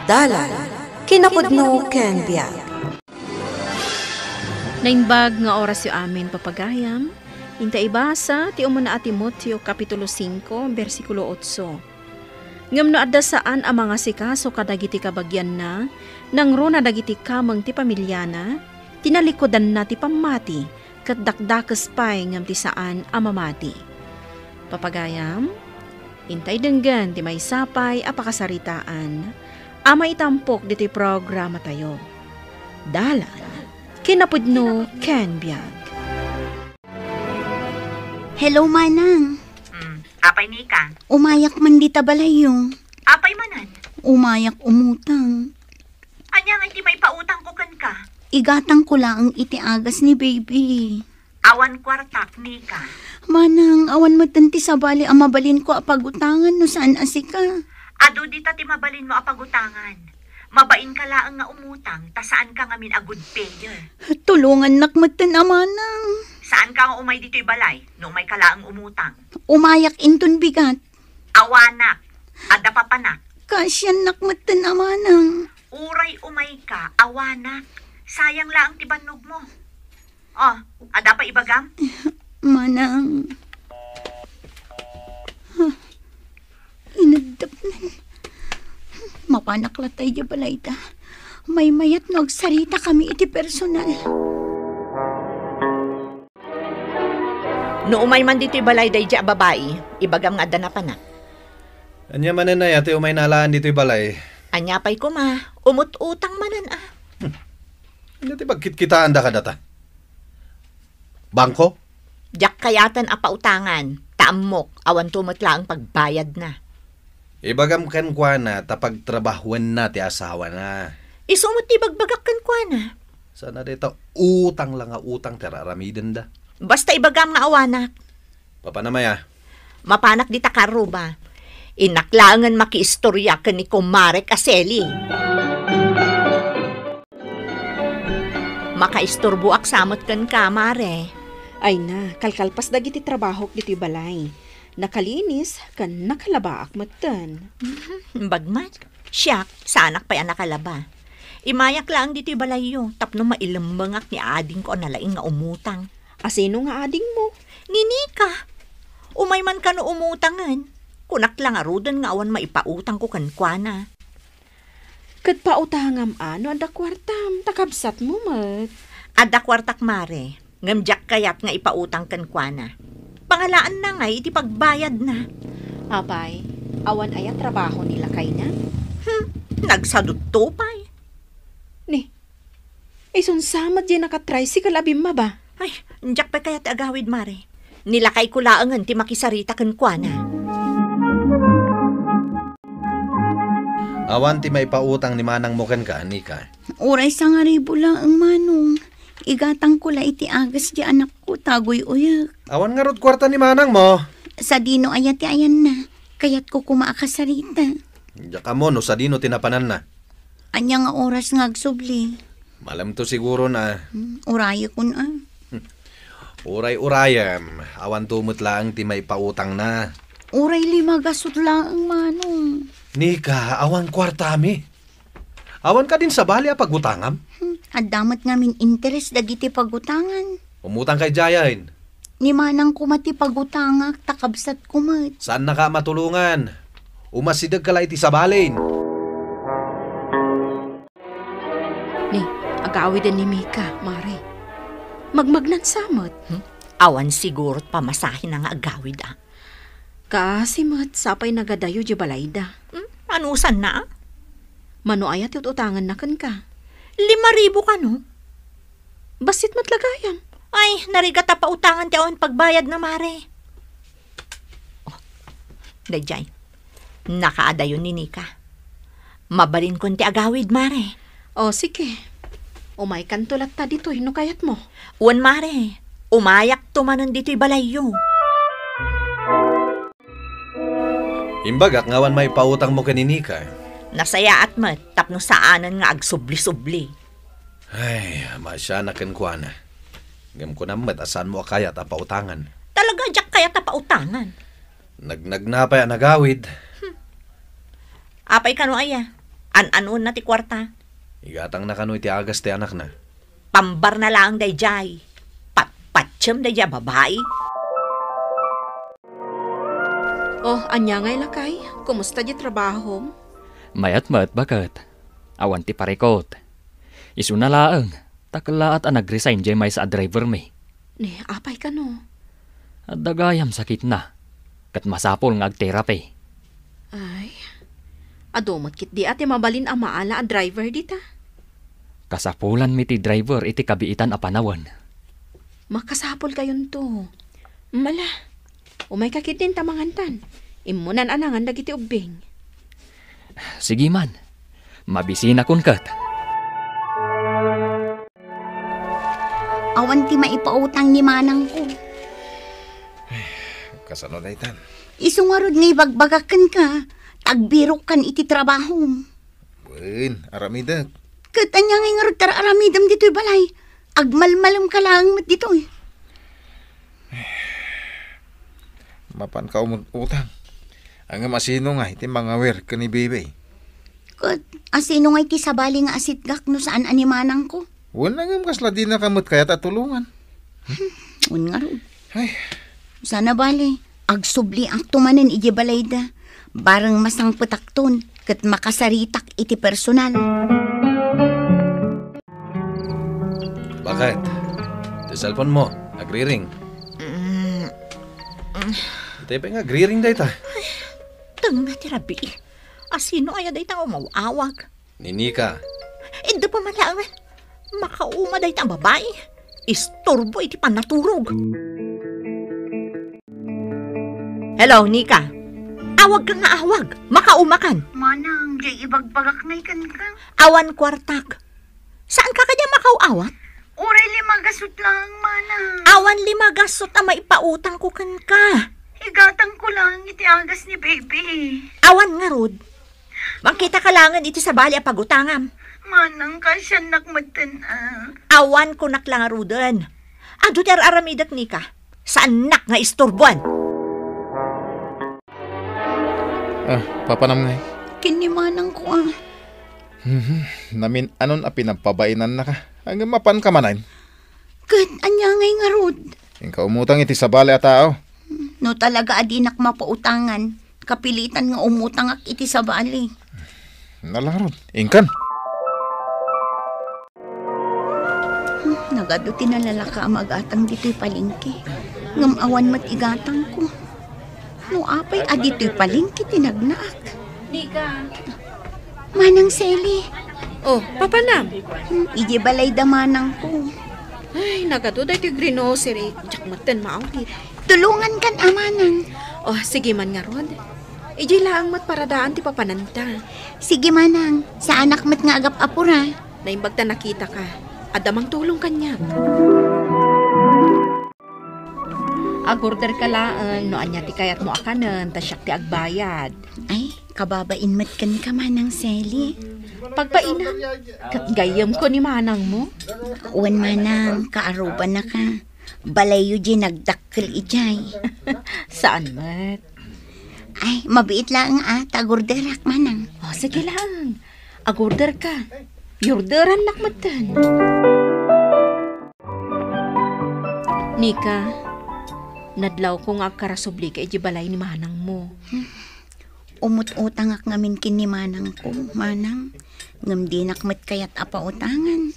Dalan, kinapudno ken biag. Naimbag nga oras yu amin papagayam, inta ibasa ti umuna a Timoteo Kapitulo 5, versikulo 8. Ngam no adda saan ang mga sikaso kadagiti kabagyan na, nangro na dagiti kamang ti pamilyana, tinalikodan na ti pamati, kat dakdakes pay ngam ti saan amamati. Papagayam, intay denggan ti may sapay apakasaritaan, ama itampok diti programa tayo. Dalan, kinapudno ken biag. Hello, Manang. Apay ni ka? Umayak man di tabalayo. Apay manan? Umayak umutang. Anya nga iti may pautang ko kan ka? Igatang ko lang ang itiagas ni baby. Awan kwartak ni ka. Manang, awan mo tanti sa bali ang mabalin ko apagutangan no saan asika. Ado di ti mabalin mo apagutangan. Mabain ka laang nga umutang, ta saan ka ngamin a good payer. Tulungan nakmatan Manang. Saan ka nga umay dito'y balay, no may kalaang umutang? Umayak inton bigat. Awanak, adda papanak. Kasyan nakmatan Manang. Uray umay ka, awanak. Sayang laang tibanog mo. Oh, ada pa ibagam? Manang. Inadap na. Mapanaklatay di balay ta. May mayat no agsarita kami iti personal. No umay man dito'y balay day di babae, ibagam nga adda na panak. Anya manan na yate umay nalaan dito'y balay. Anya pa'y kuma, umut-utang manan ah. Anya ti pagkitkitaan da ka data? Bangko? Diyak kayatan a pautangan, taamok, awan tumutla ang pagbayad na. Ibagam kan kwa na tapag trabahuan na ti asawa na. Isumot ti bagbagak kan kwa na. Sana dito utang lang nga utang teraramiden da. Basta ibagam nga awanak. Papanamaya? Mapanak di takaro ba? Inaklangan makiistorya ka ni Kumare Kaseli. Makaistorbo aksamot kan ka, Mare. Ay na, kalkalpas dagiti trabaho diti balay. Nakalinis kan nakalabaak matan. Bagmat, siyak, sanak pa yan nakalaba. Imayak lang dito balayo, tapno mailambangak ni ading ko nalaing nga umutang. Asino nga ading mo? Ninika, umay man ka no umutangan. Kunak lang arudan nga awan maipautang ko kankwana. Kat pautangam ano, ada kwartam, takabsat mo mat. Ada kwartak Mare, ngamjak kayat nga ipautang kankwana. Pangalaan na nga, iti pagbayad na. Apay, awan aya trabaho nila kay na? Nagsadot tupay. Ni, ison samad di nakatricycle abim ma ba? Ay, njak pa kaya't agawid, Mare. Nilakay ko laangan ti makisarita kan kwa na. Awan ti may pautang ni manang mo kan ka, Nika. Uray sa nga ribo lang ang Manong. Igatang ko la iti agas di anak ko, tagoy uyak. Awan nga rod kwarta ni manang mo. Sa dino ayati ayan na, kaya't ko kumaakasarita. Diyak mo no sa dino tinapanan na. Anya nga oras nga agsubli. Malam to siguro na. Urayo ko na. Uray-urayam, awan tumot lang ti may pautang na. Uray 5 gasot lang ang Manong. Nika, awan kwarta mi. Awan ka din sa bali a pagutangam. At damat ngamin interes dagiti pagutangan. Umutang kay Jayain. Ni manang kumati pagutangak, takabsat kumat. Saan na ka matulungan? Umasidag ka lang iti sabalin. Ni, agawidan ni Mika, Mare. Magmagnan samot. Awan sigurot pamasahin na nga agawid ah. Kasi mat, sapay nagadayo di balayda. Anusan na ah? Mano ayat utangan na kan ka. 5,000 ka no? Basit matlagayan. Ay, narigata pa utangan ti awan pagbayad na, Mare. Oh, dayjay. Nakaadayon ni Nika. Mabalin kon ti agawid, Mare. O, sige. Umay kantulat ta dito, hino kayat mo. Uwan, Mare. Umayak tumanon dito'y balayo. Imbagak ngawan may pautang mo kaninika. Nasaya at mat, tapno saanan nga agsubli-subli. Ay, masya na kankwana. Ngam ko na mat, asan mo akaya ta pautangan. Talaga jak kaya ta pautangan. Nagnag na pa yan nagawid. Apay ka no aya. An-anon na ti kwarta. Igatang na kano iti agas ti anak na. Pambar na lang dayjay. Patpatsem dayjay babae. Oh, anya ngay lakay. Kumusta di trabaho? Mayat-mat bakit? Awan ti parekot. Isu na laeng. Takla at nag-resign jay may sa driver me. Ne, apay ka no? At dagayam sakit na. Kat masapol ng ag-therapy. Ay, adomot kit di ate mabalin ang maala ang driver dita. Kasapulan mi ti driver iti kabiitan a panawan. Makasapol kayon to. Mala, umay kakit din tamangantan. Imunan anangan dagiti ubing. Sige man. Mabisina kun kat. Awan ti maipautang ni manang ko. Kasano na itan? Isungarod nga ibagbagakan ka. Tagbirok kan iti trabaho. Buin, aramidag. Katanya nga nga tara aramidam dito'y balay. Agmalmalam ka lang mat dito'y. Mapan ka utang. Ang masino nga iti mga wer ka ni bebe. Kat asino nga iti sabali nga asitgak no saan animanang ko. Wala nga kasla di na kamot kaya tatulungan. Un nga ron. Ay, Sana bali. Agsubli ang tumanan iti balay da. Barang masang putakton. Kat makasaritak iti personal. bakit? Iti cellphone mo, nagri-ring. Iti nga, nagri-ring day ta. Tang na ti Rabi. Asino aya day ta umawawag. Ninika. Hindi pa man lang. Makauma day ta ang babae. Istorbo iti panaturog. Hello, Nika. Awag ka nga awag. Makauma kan. Manang, jay ibagbagak na ikan ka. Awan kwartak. Saan ka kanya makauawat? Uray limagasot lang, manang. Awan 5 gasot ang maipautang ko kan ka. Igatang ko lang iti agas ni baby. Awan nga rod. Makita ka langan iti sa bali a pagutangam. Manang, kasya nakmatan Awan ko naklang rudan. Ado ter aramidak ni ka. Saan nak nga istorbuan? Papanam nga. Kinimanang ko Namin anon a pinapabainan na ka. Hanggang mapan ka manayin. Kat, anya ngay nga rod. Ikaw umutang iti sabali a tao. No talaga adinak mapautangan. Kapilitan nga umutang ak iti sa bali. Nalarod. Ingkan. Nagado tinalalaka mag-atang dito'y palingki. Ngamawan mat igatang ko. No apay adito'y palingki tinagnaak. Nika. Manang Seli. Oh, papanam. Iji balay da manang ko. Ay, nagado day ti grocery. Diyak maten maawit. Tulungan kan amanang. Oh, sige man nga rod. Iji lang mat paradaan ti papananta. Sige manang, sa anak mat nga agap apura. Naimbag ta nakita ka. Adamang tulong kanya. Agorder ka laan, no anya ti kayat mo akanan, tasyak ti agbayad. Ay, kababain mat kan ka manang Seli. Pagpainan, kat gayam ko ni manang mo. Uwan manang, kaaruban na ka. Balayo di nagdakkel ijay. Saan mat? Ay, mabiit lang tagorderak manang. Oh, sige lang. Agorder ka. Yorderan nakmatan. Nika, nadlaw ko nga karasubli ka iji balay ni manang mo. Umut-utang ak ngamin kini manang ko, manang. Ngam di nakmat kayat apa utangan.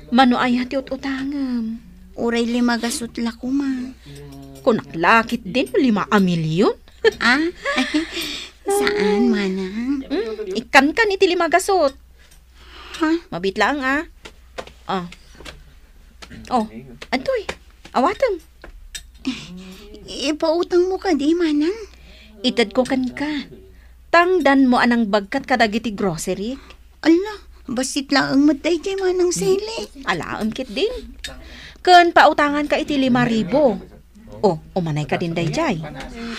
Mano ay hati utangam. Uray 5 gasot la ko ma. Kunaklakit din 5 milyon. Ay, saan manang? Ikan iti 5 gasot. Ha? Mabit lang Oh, antoy. Awatam. Ipautang mo ka di manang. Itad ko kan ka. Tangdan mo anang bagkat kadagiti grocery. Ala, basit lang ang matay kay manang Seli. Alaam kit din. Ken pautangan ka iti 5,000. Oh, umanay ka din dayjay.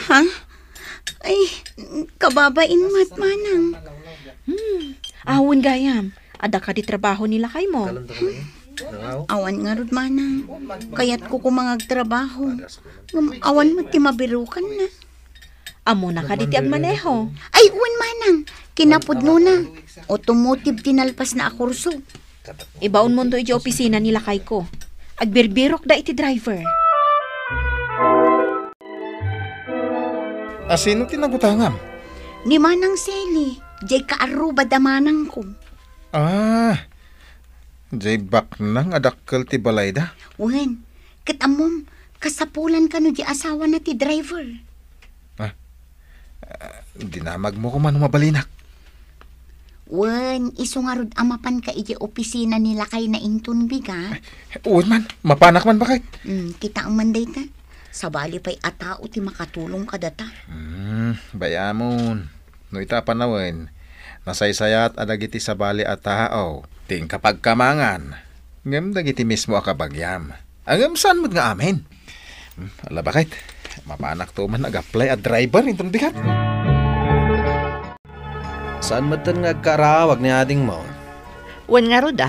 Ha? Ay, kababain mat manang. Awon gayam. Ada ka di trabaho nila kay mo. Awan nga rod manang. Kayat ko kumangag trabaho. Awan mo ti mabirukan na. Amo na ka di ti agmaneho. Ay, uwan manang. Kinapudno na. Automotive tinalpas na akurso. Ibaon mo to iti opisina nila kay ko. Agbirbirok da iti driver. Sino tinagutangam? Ni Manang Seli. Jay kaaruba damanang ko. Jay baknang adakkel ti balayda. Wen, katamom, kasapulan ka no di asawa na ti driver. Dinamag mo ko man mabalinak. Wen, isungarod amapan ka iti opisina nila kay na intun biga. Uwan man, mapanak man bakit? Kita ang manday ta. Sabali pa'y atao ti makatulong ka data. Bayamon. No ita panawin. Nasaysayat adagiti sabali at tao. Ting kapag kamangan. Ngam dagiti mismo akabagyam. Angam saan mo't nga amin? Ala bakit? Mapanak to man nag-apply at driver intong bigat. Saan matan nga karawag ni ading mo? Wan nga rod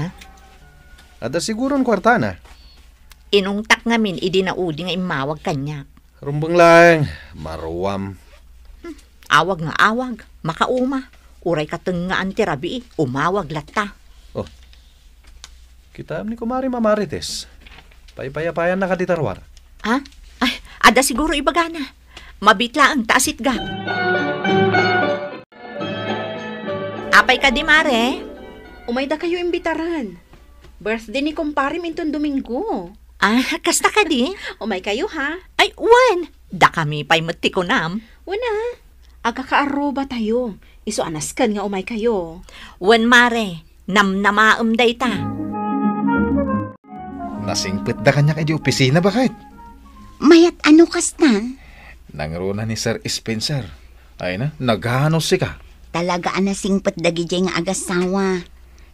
Ada siguro ang kwarta na. Inungtak ngamin idinaudi nga imawag kanya. Rumbang lang, maruwam. Awag nga awag, makauma. Uray katengaan ti rabi, umawag lata. Oh, kita ni kumari mamarites. Paypayapayan na kaditarwar. Ha? Ay, ada siguro ibagana. Mabitla ang taasit ga. Apay ka di mare? Umayda kayo imbitaran. Birthday ni kumpare minton Domingo. Kasta ka di? Umay kayo ha? Ay, wan! Da kami pa'y matikunam. Wana, aga kaaroba tayo. Iso anaskan nga umay kayo. Wan mare, namnamaam day ta. Nasingpit da kanya kay di opisina bakit? Mayat ano kas na? Nangruna ni Sir Spencer. Ay na, naghanos si ka. Talaga anasingpat dagi jay nga agasawa.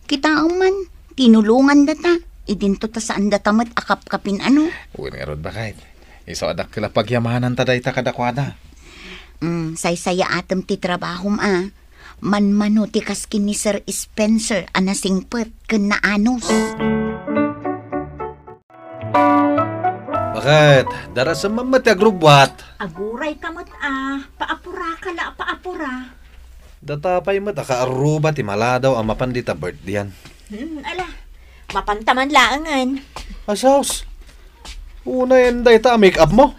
Kita man, tinulungan data. Idinto ta saan datamat akap-kapin ano. Uwan nga rod bakit? Iso adak kila pagyamanan taday ta kadakwada. Say-saya atem ti trabahom Manmano ti kaskin ni Sir Spencer anasingpat ken naanos. Bakit? Dara sa mamat agrubwat. Aguray kamot paapura ka la, paapura. Datapay mat akaaruba ti maladaw ang mapandita birthdayan. Ala, mapantaman laangan. Asaws, una yan day ta make up mo.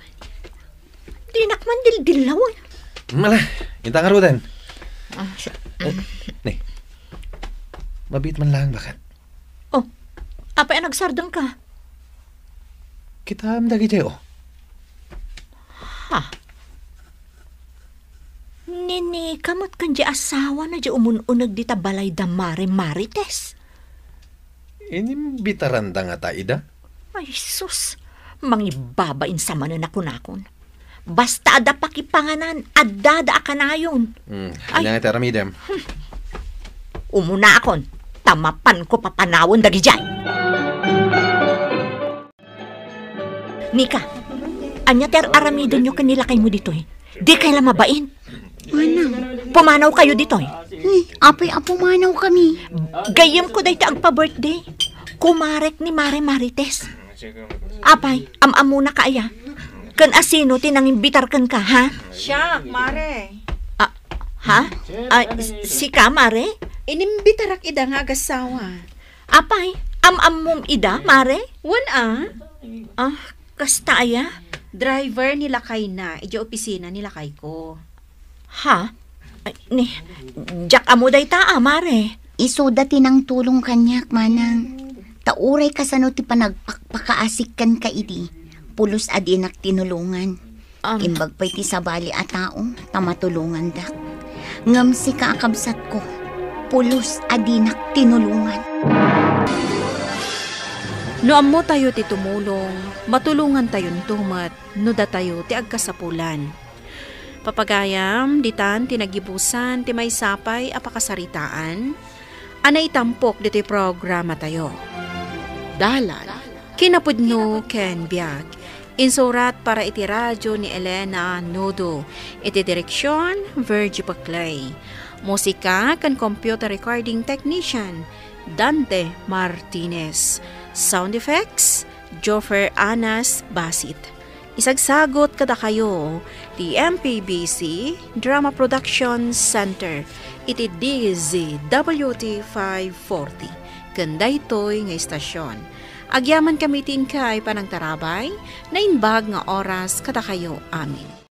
Dinakman dildilaw. Mala, inta nga rudan. Ni, mabit man lang bakit? Oh, apay nagsardang ka? Kita am dagi jayo. Ha? Nini, kamot kan di asawa na di umununag di tabalay da marites. Inimbitaran da nga ta, Ida? Ay, sus. Mangibabain sa mananakon-akon. Basta ada pakipanganan, adada ka na yun. Ay, nga taramidem. Umuna akon, tamapan ko papanawon dagi dyan. Nika, anya ter aramidon nyo kanila kayo mo dito Di kayo mabain. Pumanaw kayo dito Apay apumanaw kami. Gayam ko dahi agpa-birthday. Kumarek ni Mare Marites. Apay, amuna kaya. Kan asino tinangimbitar kan ka, ha? Siya, Mare. Ha? Si ka, Mare? Inimbitarak ida nga agasawa. Apay, mong ida, Mare? Wan Kasta aya? Driver nila kay na, iji opisina nila kay ko. Ha? Jack amo day ta, Mare. Iso dati ng tulong kanyak, manang. Tauray ka sa no ti panagpakaasik ka idi. Pulos adinak tinulungan. Imbag pa'y ti sabali at tao, tamatulungan dak. Ngam si kaakabsat ko, pulos adinak tinulungan. No ammo tayo ti tumulong, matulungan tayon tumat, no da tayo ti agkasapulan. Papagayam, ditan, tinagibusan, ti may sapay, apakasaritaan, anay tampok dito programa tayo. Dalan, kinapudno ken biag, insurat para iti radyo ni Elena Nodo, iti direksyon, Virgie Paclay. Musika kan computer recording technician, Dante Martinez. Sound effects, Joffer Anas Basit. Isagsagot kada kayo Ti MPBC Drama Production Center iti DZWT 540 kanda ito'y nga istasyon. Agyaman kami tin kay panang tarabay na inbag nga oras kada kayo amin.